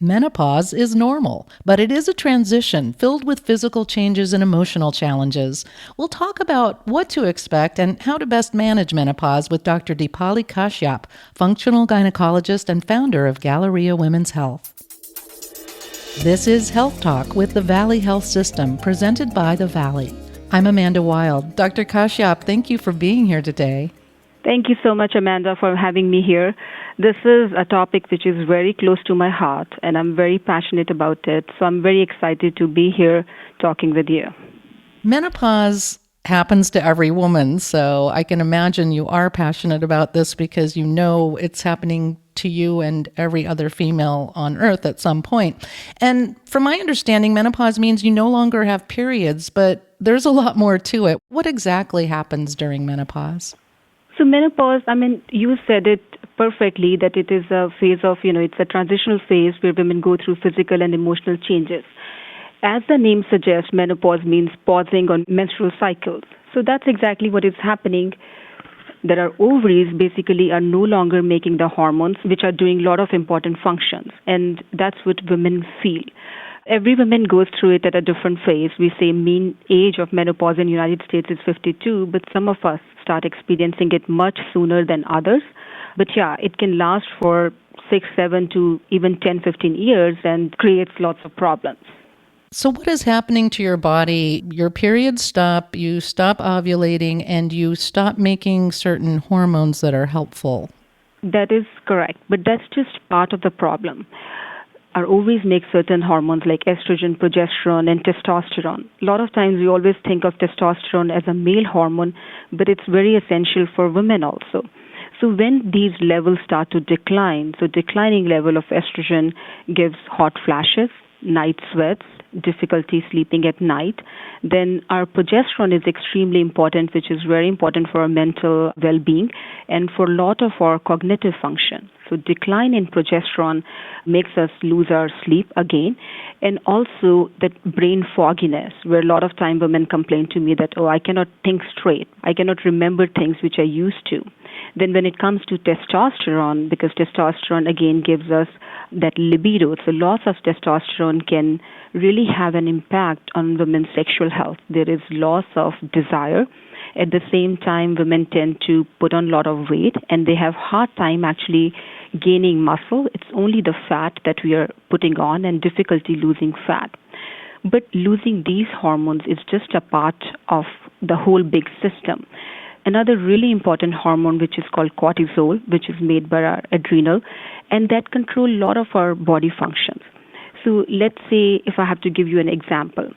Menopause is normal, but it is a transition filled with physical changes and emotional challenges. We'll talk about what to expect and how to best manage menopause with Dr. Deepali Kashyap, functional gynecologist and founder of Galleria Women's Health. This is Health Talk with the Valley Health System, presented by the Valley. I'm Amanda Wild. Dr. Kashyap, thank you for being here today. Thank you so much, Amanda, for having me here. This is a topic which is very close to my heart, and I'm very passionate about it. So I'm very excited to be here talking with you. Menopause happens to every woman, so I can imagine you are passionate about this because you know it's happening to you and every other female on earth at some point. And from my understanding, menopause means you no longer have periods, but there's a lot more to it. What exactly happens during menopause? So menopause, you said it perfectly that it is a phase of, it's a transitional phase where women go through physical and emotional changes. As the name suggests, menopause means pausing on menstrual cycles. So that's exactly what is happening. That our ovaries basically are no longer making the hormones which are doing a lot of important functions. And that's what women feel. Every woman goes through it at a different phase. We say mean age of menopause in the United States is 52, but some of us start experiencing it much sooner than others. But yeah, it can last for 6, 7 to even 10, 15 years and creates lots of problems. So what is happening to your body? Your periods stop, you stop ovulating, and you stop making certain hormones that are helpful. That is correct, but that's just part of the problem. Our ovaries make certain hormones like estrogen, progesterone, and testosterone. A lot of times we always think of testosterone as a male hormone, but it's very essential for women also. So when these levels start to decline, so declining level of estrogen gives hot flashes, night sweats, difficulty sleeping at night, then our progesterone is extremely important, which is very important for our mental well-being and for a lot of our cognitive function. So decline in progesterone makes us lose our sleep again, and also that brain fogginess, where a lot of time women complain to me that, I cannot think straight, I cannot remember things which I used to. Then when it comes to testosterone, because testosterone again gives us that libido, so loss of testosterone can really have an impact on women's sexual health. There is loss of desire. At the same time, women tend to put on a lot of weight and they have hard time actually gaining muscle. It's only the fat that we are putting on and difficulty losing fat. But losing these hormones is just a part of the whole big system. Another really important hormone, which is called cortisol, which is made by our adrenal, and that control a lot of our body functions. So let's say if I have to give you an example.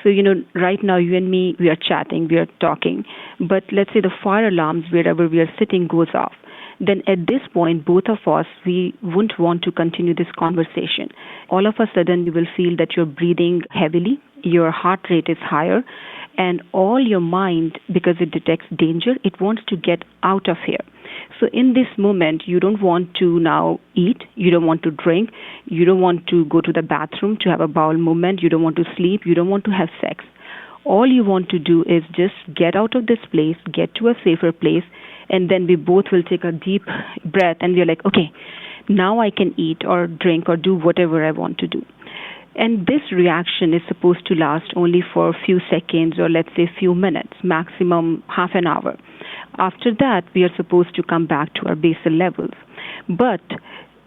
So, right now you and me, we are chatting, we are talking, but let's say the fire alarms wherever we are sitting goes off. Then at this point, both of us, we wouldn't want to continue this conversation. All of a sudden, you will feel that you're breathing heavily, your heart rate is higher, and all your mind, because it detects danger, it wants to get out of here. So in this moment, you don't want to now eat, you don't want to drink, you don't want to go to the bathroom to have a bowel movement, you don't want to sleep, you don't want to have sex. All you want to do is just get out of this place, get to a safer place, and then we both will take a deep breath and we're like, okay, now I can eat or drink or do whatever I want to do. And this reaction is supposed to last only for a few seconds or let's say few minutes, maximum half an hour. After that, we are supposed to come back to our basal levels. But a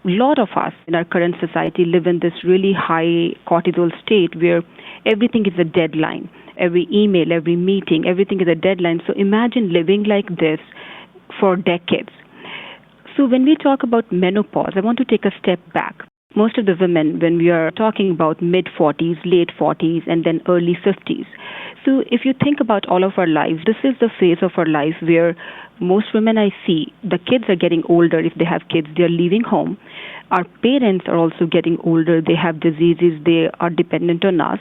lot of us in our current society live in this really high cortisol state where everything is a deadline. Every email, every meeting, everything is a deadline. So imagine living like this for decades. So when we talk about menopause, I want to take a step back. Most of the women, when we are talking about mid-40s, late 40s, and then early 50s. So if you think about all of our lives, this is the phase of our life where most women I see, the kids are getting older. If they have kids, they're leaving home. Our parents are also getting older. They have diseases. They are dependent on us.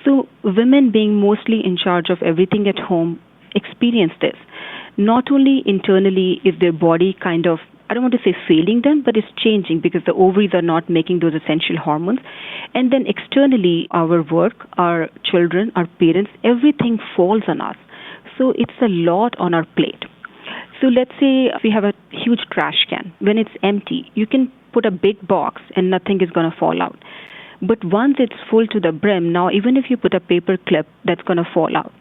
So women being mostly in charge of everything at home experience this. Not only internally is their body kind of, I don't want to say failing them, but it's changing because the ovaries are not making those essential hormones. And then externally, our work, our children, our parents, everything falls on us. So it's a lot on our plate. So let's say we have a huge trash can. When it's empty, you can put a big box and nothing is going to fall out. But once it's full to the brim, now even if you put a paper clip, that's going to fall out.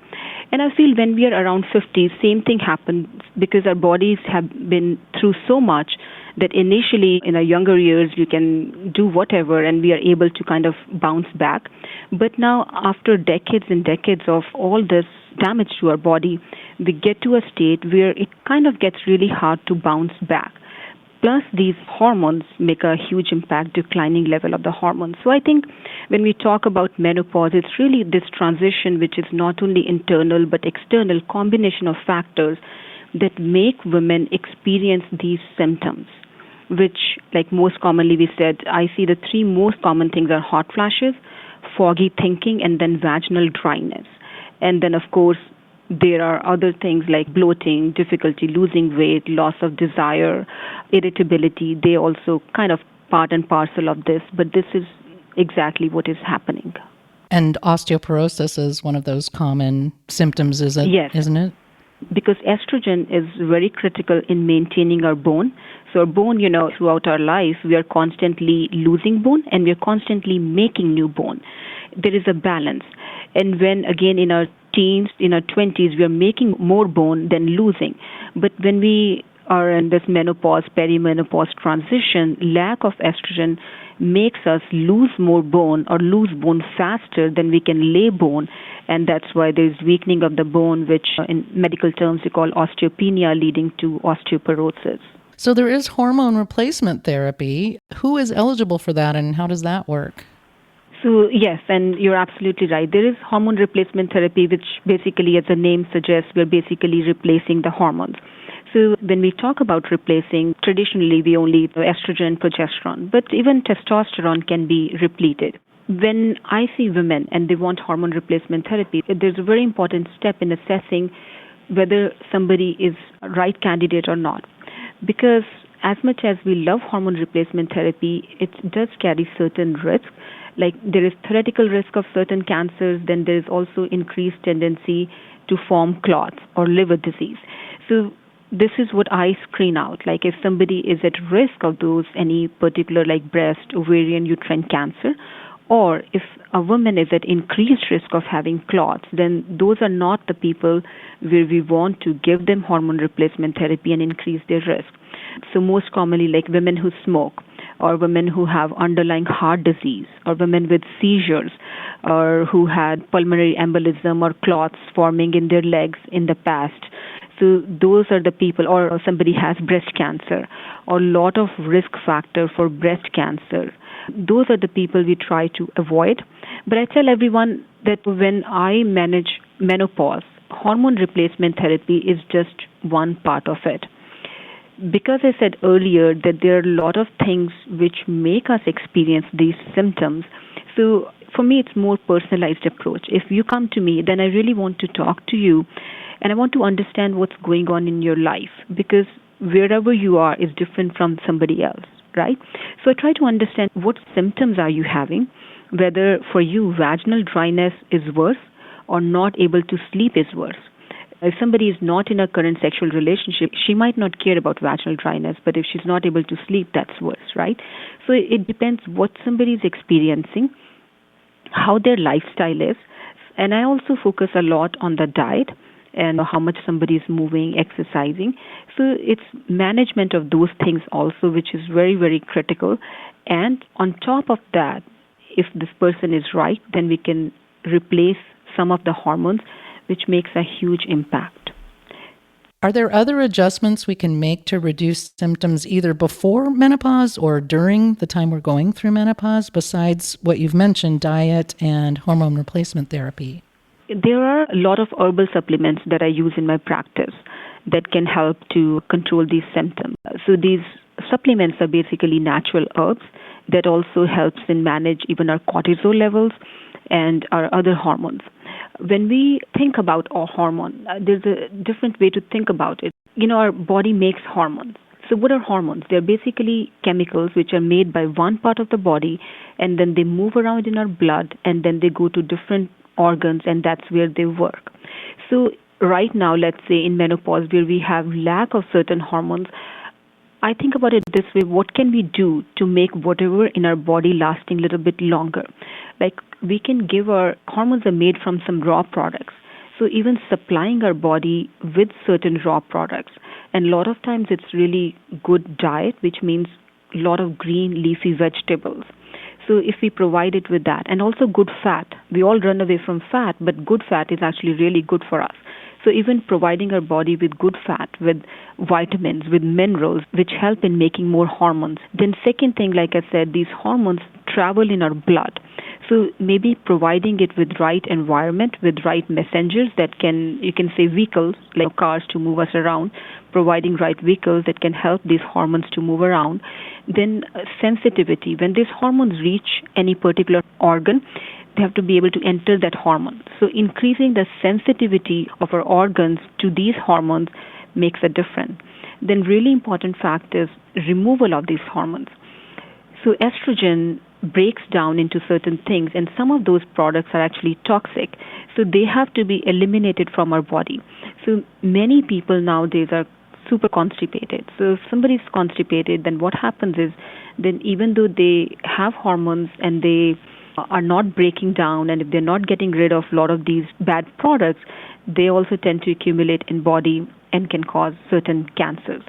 And I feel when we are around 50, same thing happens because our bodies have been through so much that initially in our younger years we can do whatever and we are able to kind of bounce back. But now after decades and decades of all this damage to our body, we get to a state where it kind of gets really hard to bounce back. Plus, these hormones make a huge impact, declining level of the hormones. So I think when we talk about menopause, it's really this transition which is not only internal but external combination of factors that make women experience these symptoms, which, like most commonly we said, I see the three most common things are hot flashes, foggy thinking, and then vaginal dryness. And then, of course, there are other things like bloating, difficulty losing weight, loss of desire, irritability. They also kind of part and parcel of this, but this is exactly what is happening. And osteoporosis is one of those common symptoms, Yes, isn't it? because estrogen is very critical in maintaining our bone. So our bone, throughout our life, we are constantly losing bone and we are constantly making new bone. There is a balance. And when, again, in our teens, in our 20s, we are making more bone than losing. But when we are in this menopause, perimenopause transition, lack of estrogen makes us lose more bone or lose bone faster than we can lay bone. And that's why there's weakening of the bone, which in medical terms we call osteopenia, leading to osteoporosis. So there is hormone replacement therapy. Who is eligible for that and how does that work? So yes, and you're absolutely right. There is hormone replacement therapy, which basically, as the name suggests, we're basically replacing the hormones. So when we talk about replacing, traditionally we only do estrogen and progesterone, but even testosterone can be repleted. When I see women and they want hormone replacement therapy, there's a very important step in assessing whether somebody is a right candidate or not. Because as much as we love hormone replacement therapy, it does carry certain risks. Like there is theoretical risk of certain cancers, then there is also increased tendency to form clots or liver disease. So this is what I screen out. Like if somebody is at risk of those, any particular like breast, ovarian, uterine cancer, or if a woman is at increased risk of having clots, then those are not the people where we want to give them hormone replacement therapy and increase their risk. So most commonly like women who smoke, or women who have underlying heart disease, or women with seizures, or who had pulmonary embolism or clots forming in their legs in the past. So those are the people, or somebody has breast cancer, or a lot of risk factor for breast cancer. Those are the people we try to avoid. But I tell everyone that when I manage menopause, hormone replacement therapy is just one part of it. Because I said earlier that there are a lot of things which make us experience these symptoms. So for me, it's more personalized approach. If you come to me, then I really want to talk to you and I want to understand what's going on in your life, because wherever you are is different from somebody else, right? So I try to understand what symptoms are you having, whether for you vaginal dryness is worse or not able to sleep is worse. If somebody is not in a current sexual relationship, she might not care about vaginal dryness, but if she's not able to sleep, that's worse, right? So it depends what somebody is experiencing, how their lifestyle is, and I also focus a lot on the diet and how much somebody is moving, exercising. So it's management of those things also, which is very, very critical. And on top of that, if this person is right, then we can replace some of the hormones, which makes a huge impact. Are there other adjustments we can make to reduce symptoms either before menopause or during the time we're going through menopause, besides what you've mentioned, diet and hormone replacement therapy? There are a lot of herbal supplements that I use in my practice that can help to control these symptoms. So these supplements are basically natural herbs that also helps in manage even our cortisol levels and our other hormones. When we think about our hormone, there's a different way to think about it. Our body makes hormones. So what are hormones? They're basically chemicals which are made by one part of the body, and then they move around in our blood, and then they go to different organs, and that's where they work. So right now, let's say in menopause, where we have lack of certain hormones, I think about it this way: what can we do to make whatever in our body lasting a little bit longer? Like, we can give our hormones are made from some raw products. So even supplying our body with certain raw products, and a lot of times it's really good diet, which means a lot of green leafy vegetables. So if we provide it with that, and also good fat, we all run away from fat, but good fat is actually really good for us. So even providing our body with good fat, with vitamins, with minerals, which help in making more hormones. Then second thing, like I said, these hormones travel in our blood. So maybe providing it with right environment, with right messengers that can, you can say vehicles like cars to move us around, providing right vehicles that can help these hormones to move around. Then sensitivity, when these hormones reach any particular organ, they have to be able to enter that hormone. So increasing the sensitivity of our organs to these hormones makes a difference. Then really important fact is removal of these hormones. So estrogen breaks down into certain things, and some of those products are actually toxic. So they have to be eliminated from our body. So many people nowadays are super constipated. So if somebody's constipated, then what happens is, then even though they have hormones and they are not breaking down, and if they're not getting rid of a lot of these bad products, they also tend to accumulate in body and can cause certain cancers.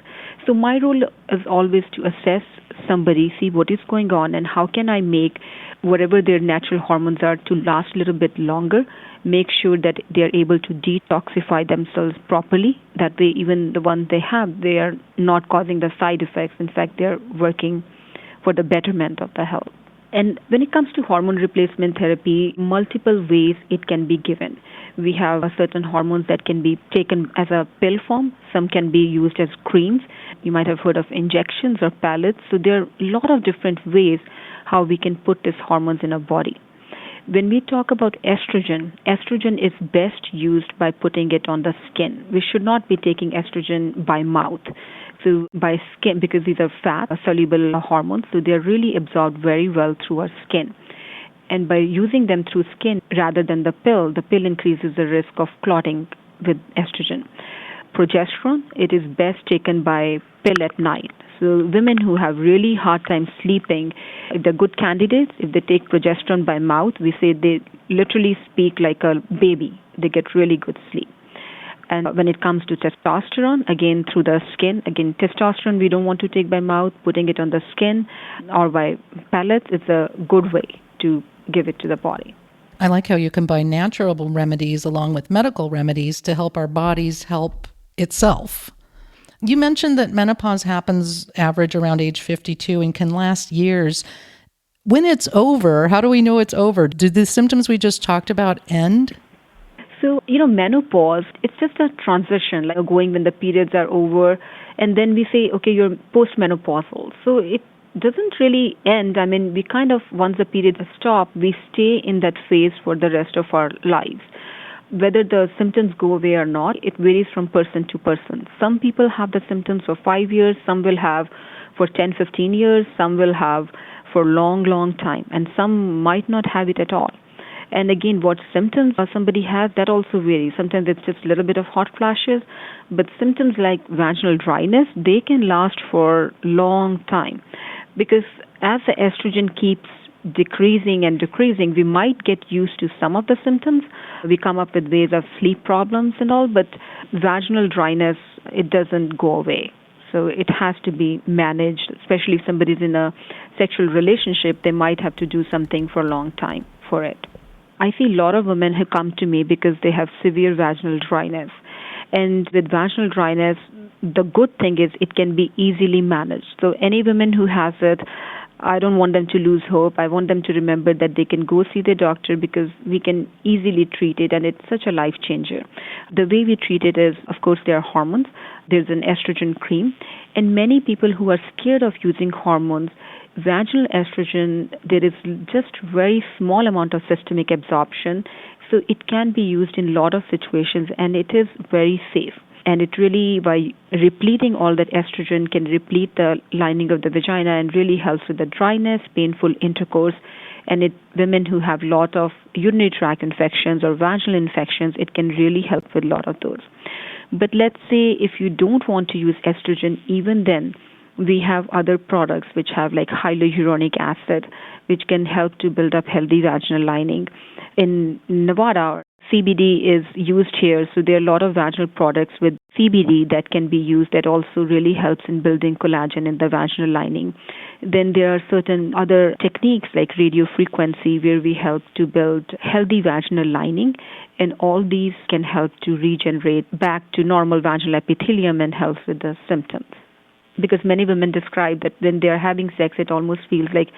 So my role is always to assess somebody, see what is going on, and how can I make whatever their natural hormones are to last a little bit longer, make sure that they are able to detoxify themselves properly. That way, even the ones they have, they are not causing the side effects. In fact, they are working for the betterment of the health. And when it comes to hormone replacement therapy, multiple ways it can be given. We have certain hormones that can be taken as a pill form. Some can be used as creams. You might have heard of injections or pellets. So there are a lot of different ways how we can put these hormones in our body. When we talk about estrogen, estrogen is best used by putting it on the skin. We should not be taking estrogen by mouth. So by skin, because these are fat soluble hormones, so they're really absorbed very well through our skin. And by using them through skin rather than the pill increases the risk of clotting with estrogen. Progesterone, it is best taken by pill at night. So women who have really hard time sleeping, if they're good candidates, if they take progesterone by mouth, we say they literally speak like a baby. They get really good sleep. And when it comes to testosterone, again through the skin, again testosterone we don't want to take by mouth, putting it on the skin or by pellets, it's a good way to give it to the body. I like how you combine natural remedies along with medical remedies to help our bodies help itself. You mentioned that menopause happens average around age 52 and can last years. When it's over, how do we know it's over? Do the symptoms we just talked about end? So, menopause, it's just a transition, like going when the periods are over, and then we say, okay, you're postmenopausal. So it doesn't really end. I mean, we kind of, once the periods stop, we stay in that phase for the rest of our lives. Whether the symptoms go away or not, it varies from person to person. Some people have the symptoms for 5 years, some will have for 10, 15 years, some will have for long, long time, and some might not have it at all. And again, what symptoms somebody has, that also varies. Sometimes it's just a little bit of hot flashes, but symptoms like vaginal dryness, they can last for long time. Because as the estrogen keeps decreasing and decreasing, we might get used to some of the symptoms. We come up with ways of sleep problems and all, but vaginal dryness, it doesn't go away. So it has to be managed, especially if somebody's in a sexual relationship, they might have to do something for a long time for it. I see a lot of women who come to me because they have severe vaginal dryness. And with vaginal dryness, the good thing is it can be easily managed. So any women who has it, I don't want them to lose hope. I want them to remember that they can go see their doctor because we can easily treat it, and it's such a life changer. The way we treat it is, of course, there are hormones. There's an estrogen cream. And many people who are scared of using hormones, vaginal estrogen, there is just very small amount of systemic absorption, so it can be used in a lot of situations, and it is very safe. And it really, by repleting all that estrogen, can replete the lining of the vagina and really helps with the dryness, painful intercourse. And women who have a lot of urinary tract infections or vaginal infections, it can really help with a lot of those. But let's say if you don't want to use estrogen, even then, We have other products which have like hyaluronic acid, which can help to build up healthy vaginal lining. In Nevada, CBD is used here, so there are a lot of vaginal products with CBD that can be used that also really helps in building collagen in the vaginal lining. Then there are certain other techniques like radio frequency where we help to build healthy vaginal lining, and all these can help to regenerate back to normal vaginal epithelium and help with the symptoms. Because many women describe that when they are having sex, it almost feels like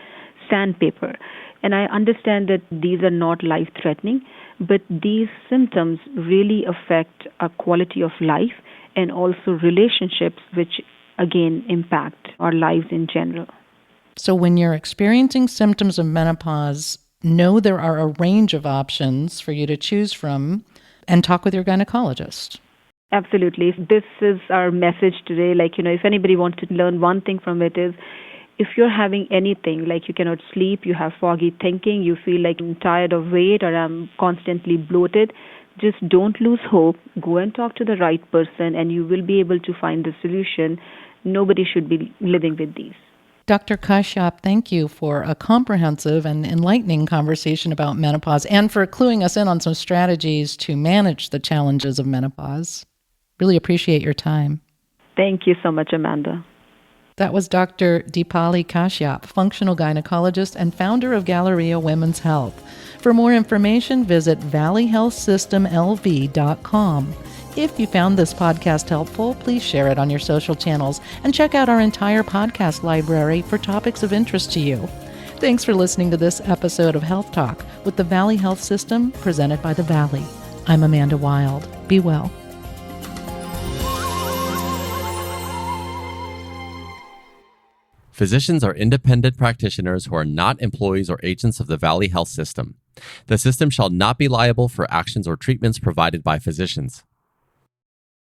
sandpaper. And I understand that these are not life-threatening, but these symptoms really affect our quality of life and also relationships, which again impact our lives in general. So when you're experiencing symptoms of menopause, know there are a range of options for you to choose from and talk with your gynecologist. Absolutely. This is our message today. Like, if anybody wants to learn one thing from it is, if you're having anything, like you cannot sleep, you have foggy thinking, you feel like I'm tired of weight or I'm constantly bloated, just don't lose hope. Go and talk to the right person and you will be able to find the solution. Nobody should be living with these. Dr. Kashyap, thank you for a comprehensive and enlightening conversation about menopause and for cluing us in on some strategies to manage the challenges of menopause. Really appreciate your time. Thank you so much, Amanda. That was Dr. Deepali Kashyap, functional gynecologist and founder of Galleria Women's Health. For more information, visit valleyhealthsystemlv.com. If you found this podcast helpful, please share it on your social channels and check out our entire podcast library for topics of interest to you. Thanks for listening to this episode of Health Talk with the Valley Health System, presented by the Valley. I'm Amanda Wild. Be well. Physicians are independent practitioners who are not employees or agents of the Valley Health System. The system shall not be liable for actions or treatments provided by physicians.